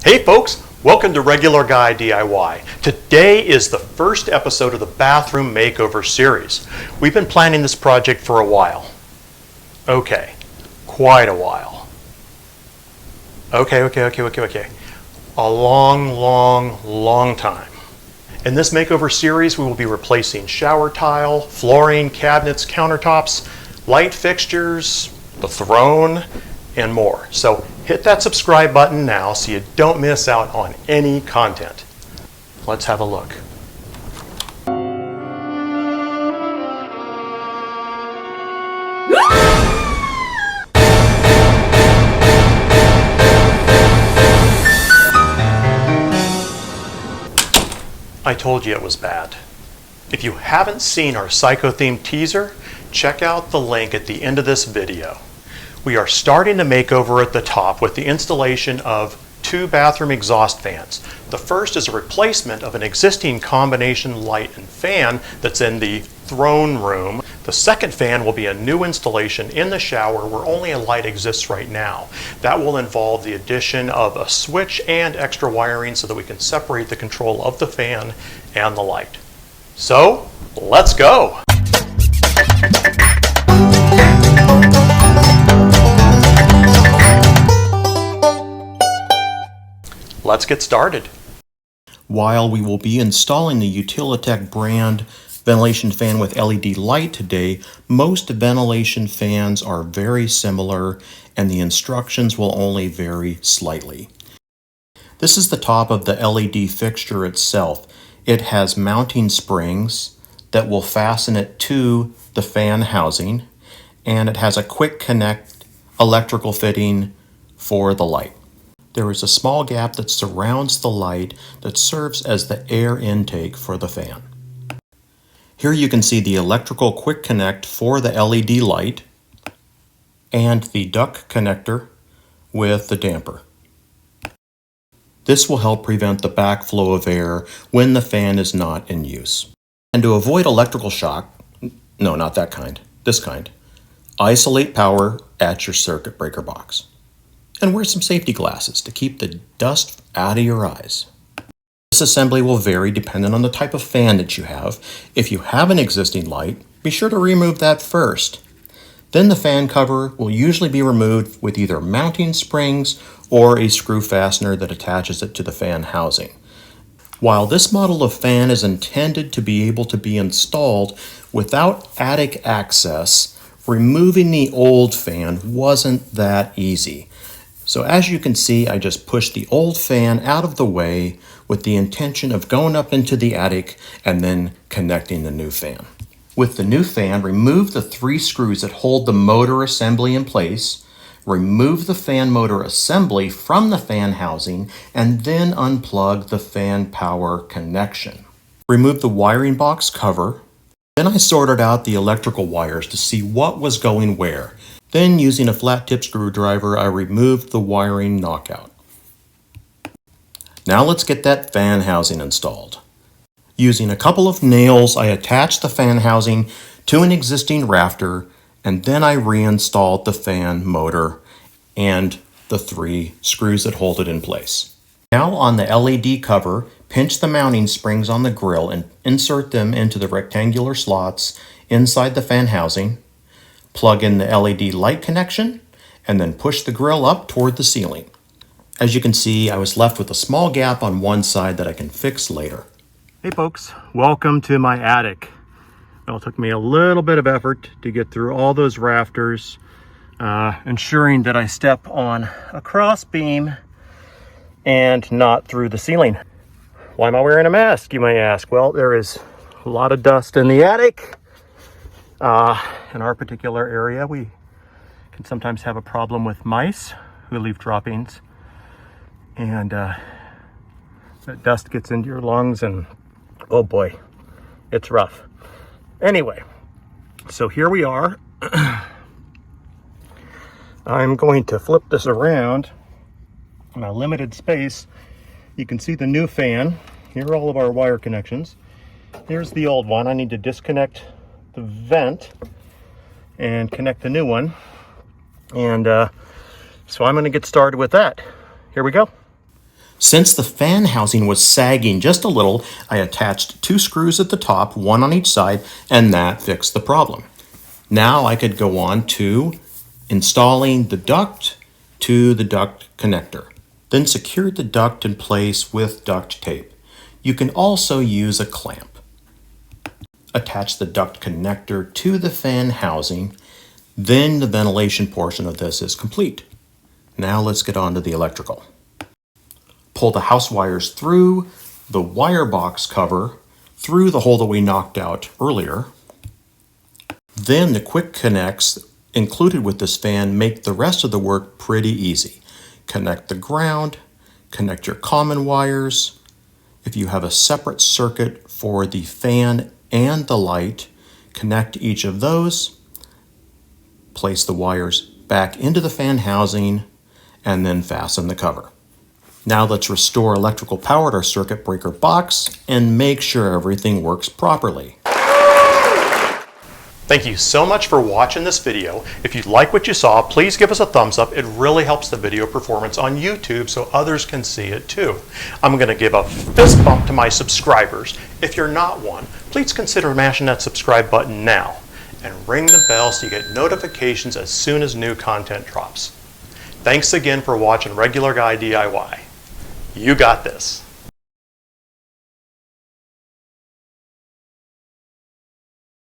Hey folks, welcome to Regular Guy DIY. Today is the first episode of the Bathroom Makeover series. We've been planning this project for a while. Okay, quite a while. Okay. A long time. In this makeover series, we will be replacing shower tile, flooring, cabinets, countertops, light fixtures, the throne, and more. So hit that subscribe button now so you don't miss out on any content. Let's have a look. I told you it was bad. If you haven't seen our psycho-themed teaser, check out the link at the end of this video. We are starting the makeover at the top with the installation of 2 bathroom exhaust fans. The first is a replacement of an existing combination light and fan that's in the throne room. The second fan will be a new installation in the shower where only a light exists right now. That will involve the addition of a switch and extra wiring so that we can separate the control of the fan and the light. So, let's go! Let's get started. While we will be installing the Utilitech brand ventilation fan with LED light today, most ventilation fans are very similar and the instructions will only vary slightly. This is the top of the LED fixture itself. It has mounting springs that will fasten it to the fan housing, and it has a quick connect electrical fitting for the light. There is a small gap that surrounds the light that serves as the air intake for the fan. Here you can see the electrical quick connect for the LED light and the duct connector with the damper. This will help prevent the backflow of air when the fan is not in use. And to avoid electrical shock, no, not that kind, this kind, isolate power at your circuit breaker box. And wear some safety glasses to keep the dust out of your eyes. This assembly will vary depending on the type of fan that you have. If you have an existing light, be sure to remove that first. Then the fan cover will usually be removed with either mounting springs or a screw fastener that attaches it to the fan housing. While this model of fan is intended to be able to be installed without attic access, removing the old fan wasn't that easy. So as you can see, I just pushed the old fan out of the way with the intention of going up into the attic and then connecting the new fan. With the new fan, remove the 3 screws that hold the motor assembly in place, remove the fan motor assembly from the fan housing, and then unplug the fan power connection. Remove the wiring box cover. Then I sorted out the electrical wires to see what was going where. Then, using a flat tip screwdriver, I removed the wiring knockout. Now let's get that fan housing installed. Using a couple of nails, I attached the fan housing to an existing rafter, and then I reinstalled the fan motor and the 3 screws that hold it in place. Now on the LED cover, pinch the mounting springs on the grill and insert them into the rectangular slots inside the fan housing. Plug in the LED light connection, and then push the grill up toward the ceiling. As you can see, I was left with a small gap on one side that I can fix later. Hey folks, welcome to my attic. Well, it took me a little bit of effort to get through all those rafters, ensuring that I step on a cross beam and not through the ceiling. Why am I wearing a mask, you may ask? Well, there is a lot of dust in the attic. In our particular area, we can sometimes have a problem with mice who leave droppings, and that dust gets into your lungs, and oh boy, it's rough. Anyway, so here we are. I'm going to flip this around in a limited space. You can see the new fan. Here are all of our wire connections. Here's the old one. I need to disconnect the vent and connect the new one, and so I'm going to get started with that. Here we go. Since the fan housing was sagging just a little, I attached 2 screws at the top, 1 on each side, and that fixed the problem. Now I could go on to installing the duct to the duct connector. Then secure the duct in place with duct tape. You can also use a clamp. Attach the duct connector to the fan housing, then the ventilation portion of this is complete. Now let's get on to the electrical. Pull the house wires through the wire box cover, through the hole that we knocked out earlier. Then the quick connects included with this fan make the rest of the work pretty easy. Connect the ground, connect your common wires. If you have a separate circuit for the fan and the light, connect each of those. Place the wires back into the fan housing and then fasten the cover. Now let's restore electrical power to our circuit breaker box and make sure everything works properly. Thank you so much for watching this video. If you like what you saw, please give us a thumbs up. It really helps the video performance on YouTube so others can see it too. I'm going to give a fist bump to my subscribers. If you're not one, please consider mashing that subscribe button now and ring the bell so you get notifications as soon as new content drops. Thanks again for watching Regular Guy DIY. You got this.